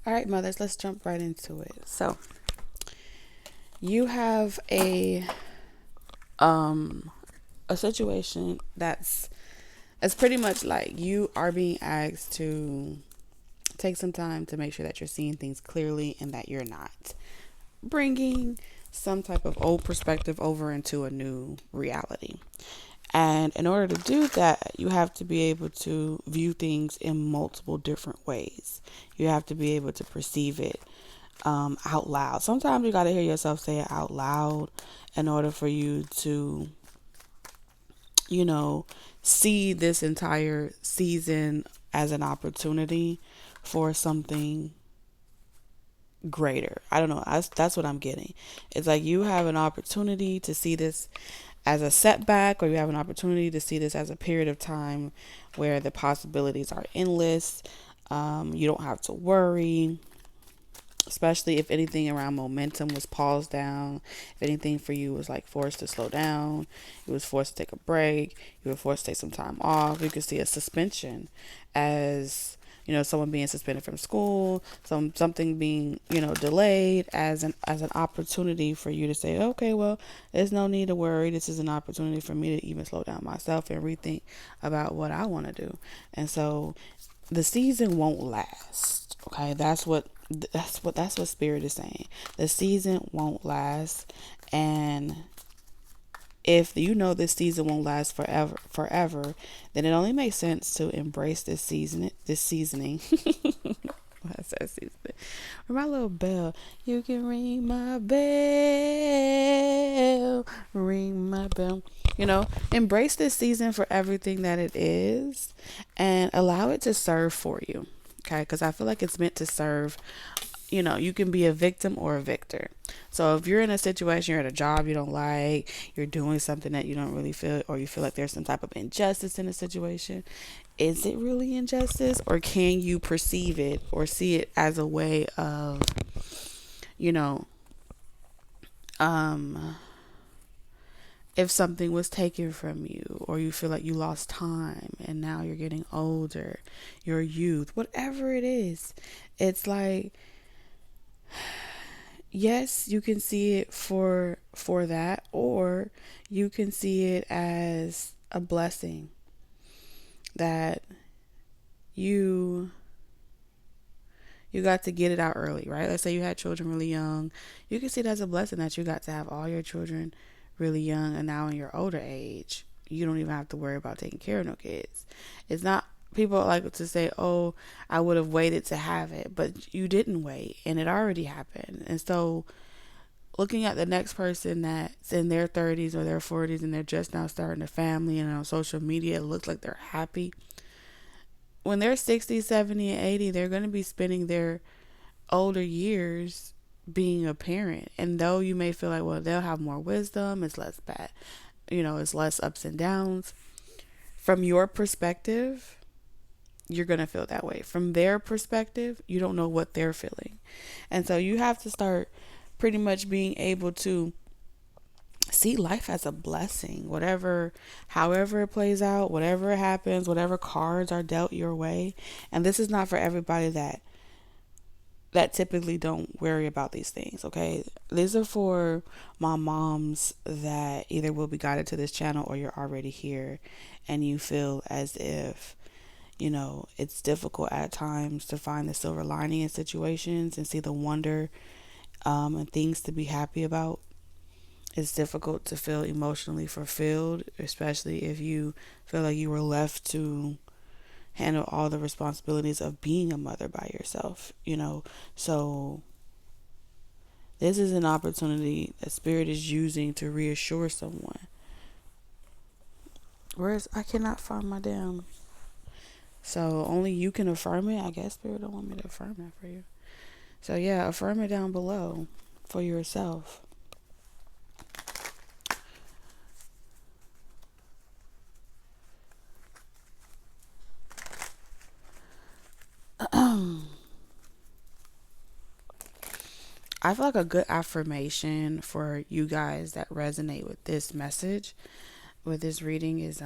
All right, mothers, let's jump right into it. So, you have um a situation that's it's pretty much like you are being asked to take some time to make sure that you're seeing things clearly and that you're not bringing some type of old perspective over into a new reality. And in order to do that, you have to be able to view things in multiple different ways. You have to be able to perceive it out loud. Sometimes you got to hear yourself say it out loud in order for you to, you know, see this entire season as an opportunity for something greater. I don't know. That's what I'm getting. It's like you have an opportunity to see this as a setback, or you have an opportunity to see this as a period of time where the possibilities are endless. You don't have to worry, especially if anything around momentum was paused down. If anything for you was like forced to slow down, you was forced to take a break, you were forced to take some time off. You could see a suspension as, you know, someone being suspended from school, something being, you know, delayed as an opportunity for you to say, okay, well, there's no need to worry. This is an opportunity for me to even slow down myself and rethink about what I want to do. And so the season won't last. Okay, that's what spirit is saying. The season won't last, and if you know this season won't last forever, then it only makes sense to embrace this seasoning. I said seasoning. Or my little bell. You can ring my bell, ring my bell. You know, embrace this season for everything that it is, and allow it to serve for you. Okay, because I feel like it's meant to serve. You know, you can be a victim or a victor. So if you're in a situation, you're at a job you don't like, you're doing something that you don't really feel, or you feel like there's some type of injustice in a situation, is it really injustice, or can you perceive it or see it as a way of, you know, if something was taken from you, or you feel like you lost time and now you're getting older, your youth, whatever it is, it's like, yes, you can see it for that, or you can see it as a blessing that you got to get it out early, right? Let's say you had children really young. You can see it as a blessing that you got to have all your children really young, and now in your older age, you don't even have to worry about taking care of no kids. It's not, people like to say, oh, I would have waited to have it, but you didn't wait and it already happened. And so looking at the next person that's in their 30s or their 40s and they're just now starting a family, and on social media it looks like they're happy, when they're 60, 70, and 80, they're going to be spending their older years being a parent. And though you may feel like, well, they'll have more wisdom, it's less bad, you know, it's less ups and downs. From your perspective, you're going to feel that way. From their perspective, you don't know what they're feeling. And so you have to start pretty much being able to see life as a blessing, however it plays out, whatever happens, whatever cards are dealt your way. And this is not for everybody that typically don't worry about these things, okay? These are for my moms that either will be guided to this channel, or you're already here and you feel as if, you know, it's difficult at times to find the silver lining in situations and see the wonder and things to be happy about. It's difficult to feel emotionally fulfilled, especially if you feel like you were left to handle all the responsibilities of being a mother by yourself, you know. So this is an opportunity that spirit is using to reassure someone. Whereas I cannot find my damn. So only you can affirm it. I guess spirit don't want me to affirm that for you. So yeah, affirm it down below for yourself. I feel like a good affirmation for you guys that resonate with this message, with this reading, is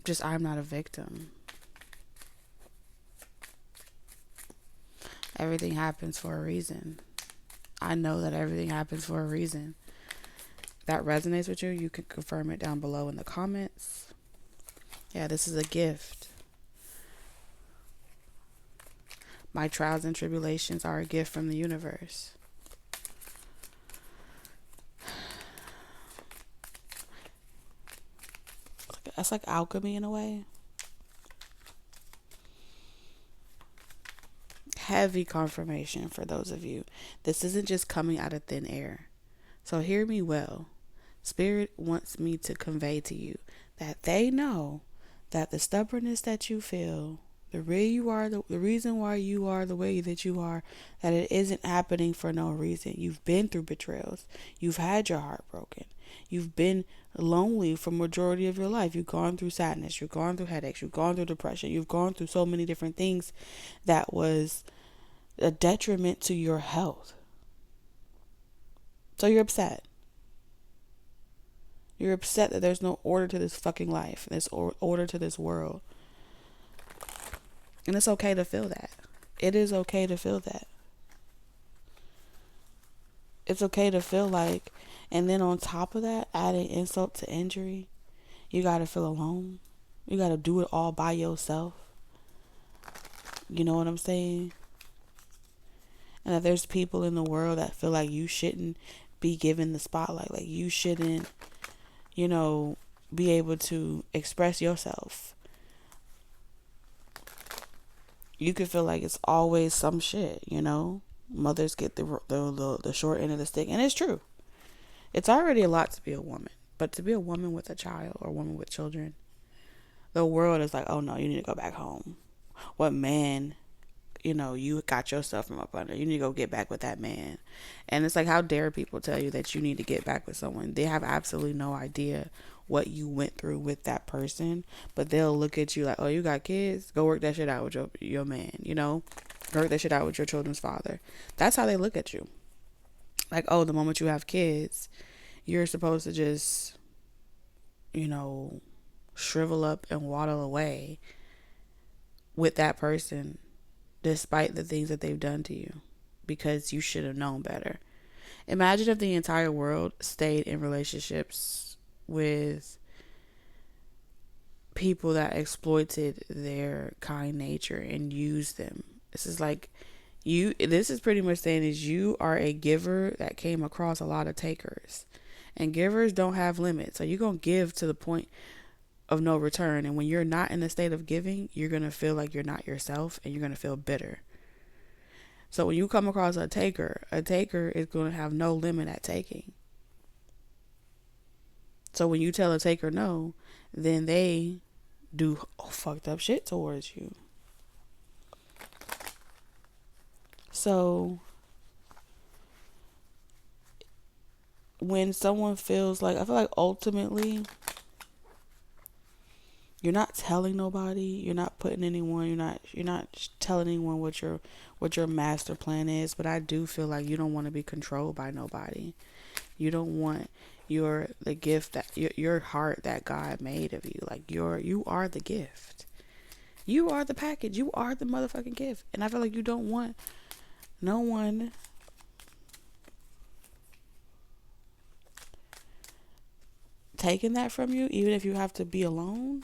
just, I'm not a victim. Everything happens for a reason. I know that everything happens for a reason. That resonates with you, you can confirm it down below in the comments. Yeah, this is a gift. My trials and tribulations are a gift from the universe. That's like alchemy in a way. Heavy confirmation for those of you. This isn't just coming out of thin air. So hear me well. Spirit wants me to convey to you that they know that the stubbornness that you feel, the way you are, the reason why you are the way that you are, that it isn't happening for no reason. You've been through betrayals. You've had your heart broken. You've been lonely for majority of your life. You've gone through sadness. You've gone through headaches. You've gone through depression. You've gone through so many different things that was a detriment to your health. So you're upset. You're upset that there's no order to this fucking life. There's order to this world. And it's okay to feel that. It is okay to feel that. It's okay to feel like, and then on top of that, adding insult to injury, you gotta feel alone. You gotta do it all by yourself. You know what I'm saying? And that there's people in the world that feel like you shouldn't be given the spotlight. Like you shouldn't, be able to express yourself. You could feel like it's always some shit, Mothers get the short end of the stick. And it's true. It's already a lot to be a woman. But to be a woman with a child or a woman with children, the world is like, oh no, you need to go back home. What man, you got yourself from up under. You need to go get back with that man. And it's like, how dare people tell you that you need to get back with someone? They have absolutely no idea what you went through with that person, but they'll look at you like, oh, you got kids? Go work that shit out with your man, Go work that shit out with your children's father. That's how they look at you. Like, oh, the moment you have kids, you're supposed to just, shrivel up and waddle away with that person, despite the things that they've done to you, because you should have known better. Imagine if the entire world stayed in relationships with people that exploited their kind nature and used them. This is pretty much saying is you are a giver that came across a lot of takers, and givers don't have limits. So you're going to give to the point of no return. And when you're not in the state of giving, you're going to feel like you're not yourself, and you're going to feel bitter. So when you come across a taker is going to have no limit at taking. So when you tell a taker no, then they do fucked up shit towards you. So when someone feels like, I feel like ultimately you're not telling nobody, you're not putting anyone, you're not telling anyone what your master plan is, but I do feel like you don't want to be controlled by nobody. You don't want the gift that your heart that God made of you. Like you are the gift. You are the package. You are the motherfucking gift. And I feel like you don't want no one taking that from you, even if you have to be alone.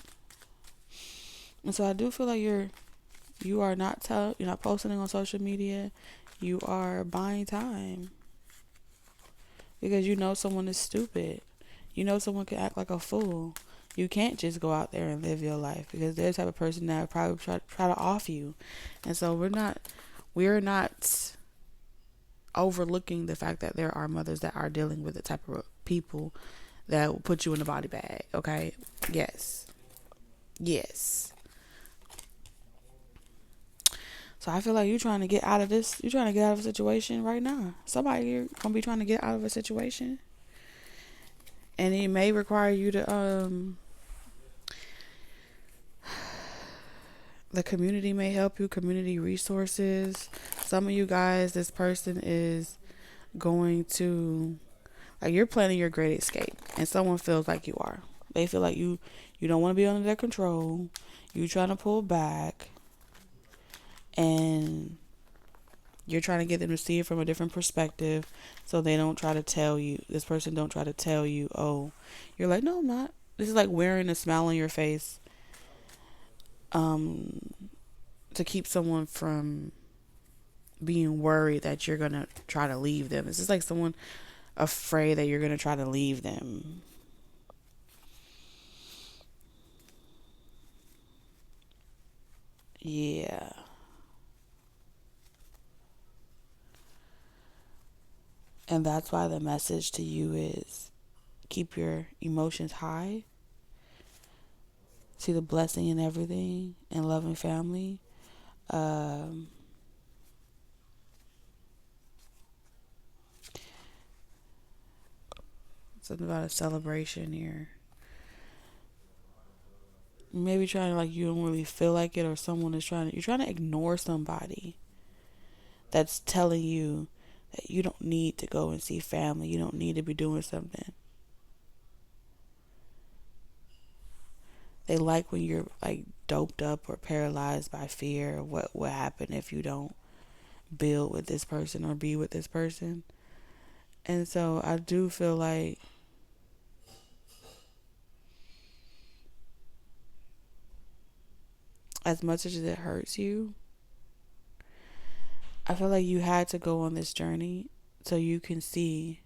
And so I do feel like you are not you're not posting on social media. You are buying time. Because someone is stupid. Someone can act like a fool. You can't just go out there and live your life, because there's the type of person that probably try to off you. And so we're not overlooking the fact that there are mothers that are dealing with the type of people that will put you in a body bag. Okay? Yes. So I feel like you're trying to get out of this. You're trying to get out of a situation right now. Somebody here gonna be trying to get out of a situation, and it may require you to the community may help you. Community resources. Some of you guys, this person is going to, like, you're planning your great escape, and someone feels like you are. They feel like you don't want to be under their control. You trying to pull back. And You're trying to get them to see it from a different perspective, so they don't try to tell you, this person don't try to tell you, oh, you're like, no, I'm not. This is like wearing a smile on your face, um, to keep someone from being worried that you're going to try to leave them. It's just like someone afraid that you're going to try to leave them. Yeah. And that's why the message to you is keep your emotions high. See the blessing in everything and loving family. Um, Something about a celebration here. Maybe trying to, like, you don't really feel like it, or someone is you're trying to ignore somebody that's telling you that you don't need to go and see family. You don't need to be doing something. They like when you're like doped up or paralyzed by fear of what will happen if you don't build with this person or be with this person. And so I do feel like as much as it hurts you, I feel like you had to go on this journey so you can see,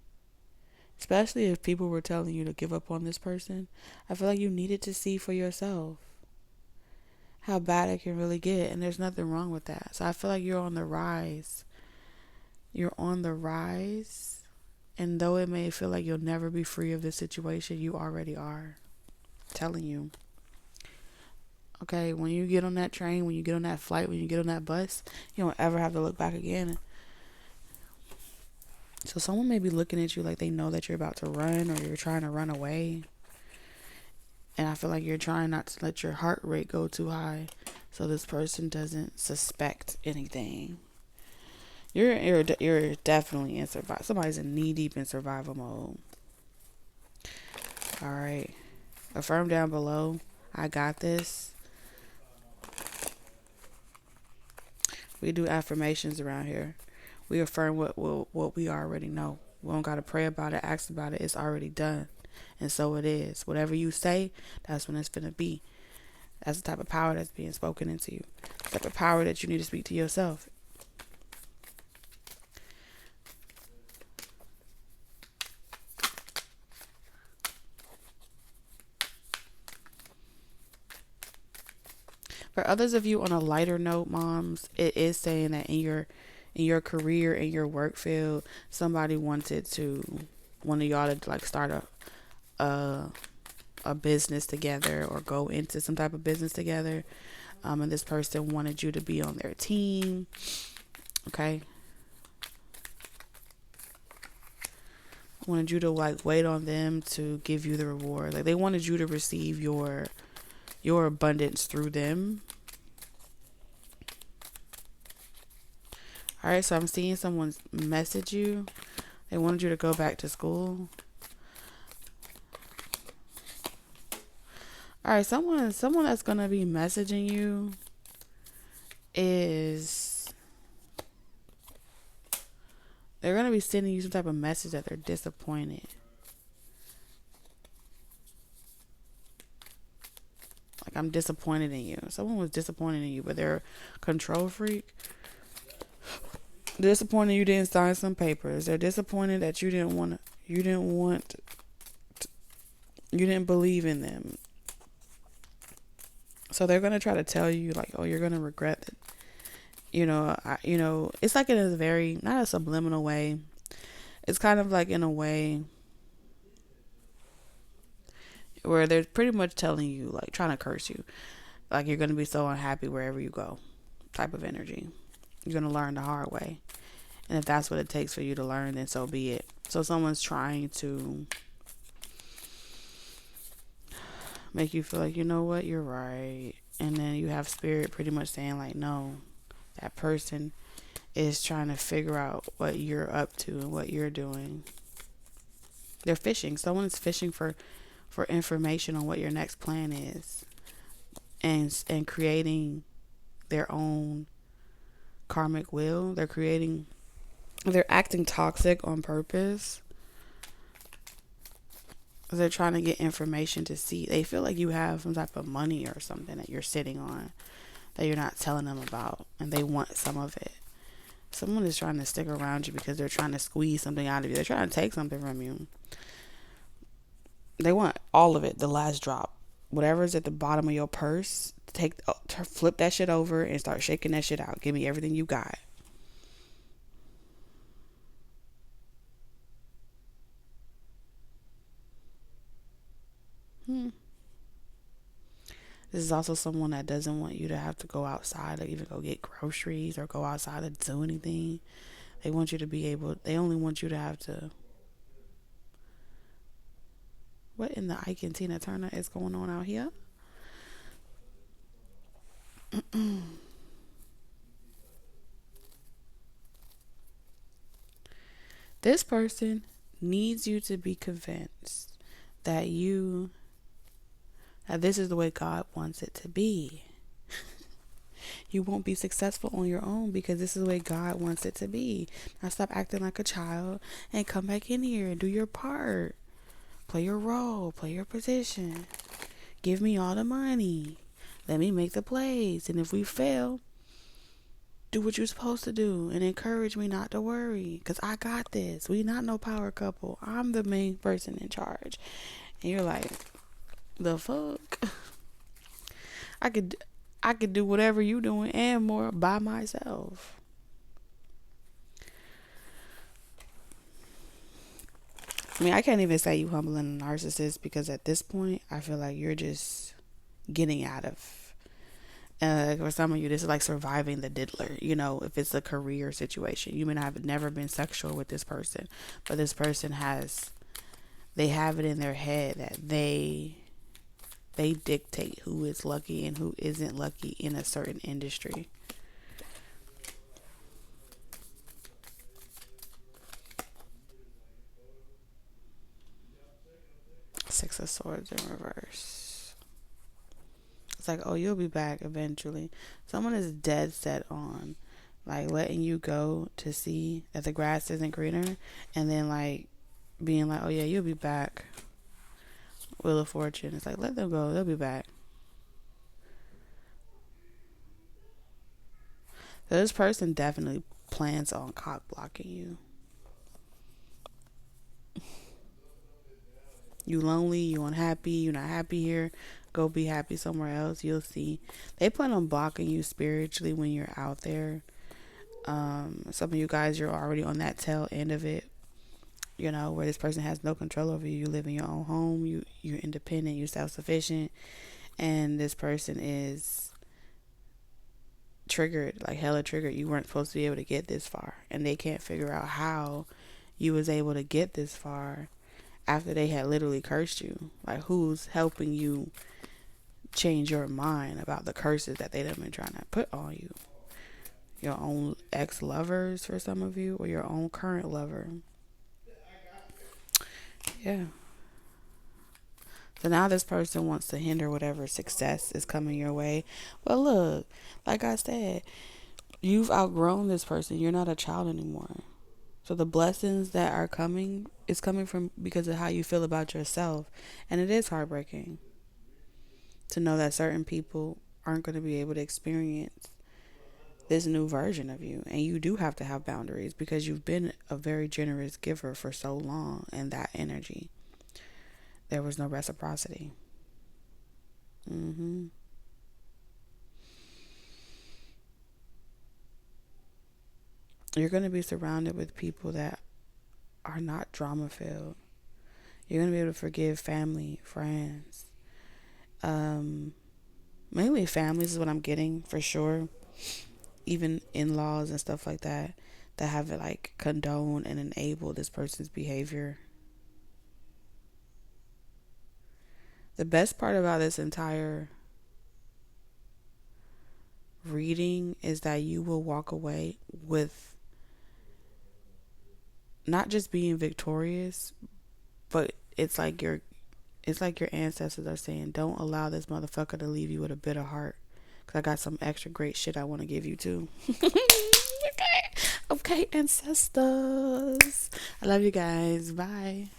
especially if people were telling you to give up on this person, I feel like you needed to see for yourself how bad it can really get. And there's nothing wrong with that. So I feel like you're on the rise. You're on the rise. And though it may feel like you'll never be free of this situation, you already are. I'm telling you. Okay, when you get on that train, when you get on that flight, when you get on that bus, you don't ever have to look back again. So someone may be looking at you like they know that you're about to run or you're trying to run away. And I feel like you're trying not to let your heart rate go too high so this person doesn't suspect anything. You're definitely in survival. Somebody's in knee deep in survival mode. All right. Affirm down below. I got this. We do affirmations around here. We affirm what we already know. We don't got to pray about it, ask about it. It's already done. And so it is. Whatever you say, that's when it's going to be. That's the type of power that's being spoken into you. The type of power that you need to speak to yourself. For others of you on a lighter note, moms, it is saying that in your career, in your work field, somebody wanted one of y'all to like start a business together or go into some type of business together. And this person wanted you to be on their team. Okay. Wanted you to like wait on them to give you the reward. Like they wanted you to receive your abundance through them. All right, so I'm seeing someone message you. They wanted you to go back to school. All right, someone that's going to be messaging you is, they're going to be sending you some type of message that they're disappointed. Like, I'm disappointed in you. Someone was disappointed in you, but they're a control freak. They're disappointed you didn't sign some papers. They're disappointed that you didn't believe in them. So they're going to try to tell you like, oh, you're going to regret it. It's like in a very, not a subliminal way. It's kind of like in a way where they're pretty much telling you, like trying to curse you. Like you're going to be so unhappy wherever you go type of energy. You're going to learn the hard way. And if that's what it takes for you to learn, then so be it. So someone's trying to make you feel like, you know what, you're right. And then you have spirit pretty much saying like, no, that person is trying to figure out what you're up to and what you're doing. They're fishing. Someone is fishing for information on what your next plan is. And creating their own karmic wheel. They're acting toxic on purpose. They're trying to get information to see. They feel like you have some type of money or something that you're sitting on that you're not telling them about, and they want some of it. Someone is trying to stick around you because they're trying to squeeze something out of you. They're trying to take something from you. They want all of it, the last drop. Whatever's at the bottom of your purse, flip that shit over and start shaking that shit out. Give me everything you got. This is also someone that doesn't want you to have to go outside or even go get groceries or go outside to do anything. They want you to be able, they only want you to have to. What in the Ike and Tina Turner is going on out here? This person needs you to be convinced that this is the way God wants it to be. You won't be successful on your own because this is the way God wants it to be. Now stop acting like a child and come back in here and do your part. Play your role. Play your position. Give me all the money. Let me make the plays. And if we fail, do what you're supposed to do and encourage me not to worry because I got this. We not no power couple. I'm the main person in charge. And you're like, the fuck? I could do whatever you doing and more by myself. I mean, I can't even say you humbling a narcissist because at this point, I feel like you're just getting out of. For some of you, this is like surviving the diddler. You know, if it's a career situation, you may not have never been sexual with this person, but this person they have it in their head that they dictate who is lucky and who isn't lucky in a certain industry. Six of Swords in reverse. It's like, oh, you'll be back eventually. Someone is dead set on like letting you go to see that the grass isn't greener, and then like being like, oh yeah, you'll be back. Wheel of Fortune. It's like, let them go. They'll be back. So this person definitely plans on cock blocking you. You lonely, you unhappy, you not happy here, go be happy somewhere else. You'll see. They plan on blocking you spiritually when you're out there. Some of you guys, you're already on that tail end of it. You know, where this person has no control over you. You live in your own home. You're independent. You're self-sufficient. And this person is triggered, like hella triggered. You weren't supposed to be able to get this far. And they can't figure out how you was able to get this far after they had literally cursed you. Like, who's helping you change your mind about the curses that they've been trying to put on you? Your own ex-lovers for some of you, or your own current lover. Yeah. So now this person wants to hinder whatever success is coming your way. Well, look, like I said, you've outgrown this person. You're not a child anymore. So the blessings that are coming is coming from because of how you feel about yourself. And it is heartbreaking to know that certain people aren't going to be able to experience this new version of you. And you do have to have boundaries because you've been a very generous giver for so long, and that energy, there was no reciprocity. You're going to be surrounded with people that are not drama filled. You're going to be able to forgive family, friends. Mainly families is what I'm getting for sure. Even in-laws and stuff like that have like condoned and enabled this person's behavior. The best part about this entire reading is that you will walk away with not just being victorious, but it's like your ancestors are saying, don't allow this motherfucker to leave you with a bitter heart. Because I got some extra great shit I want to give you too. Okay, ancestors. I love you guys. Bye.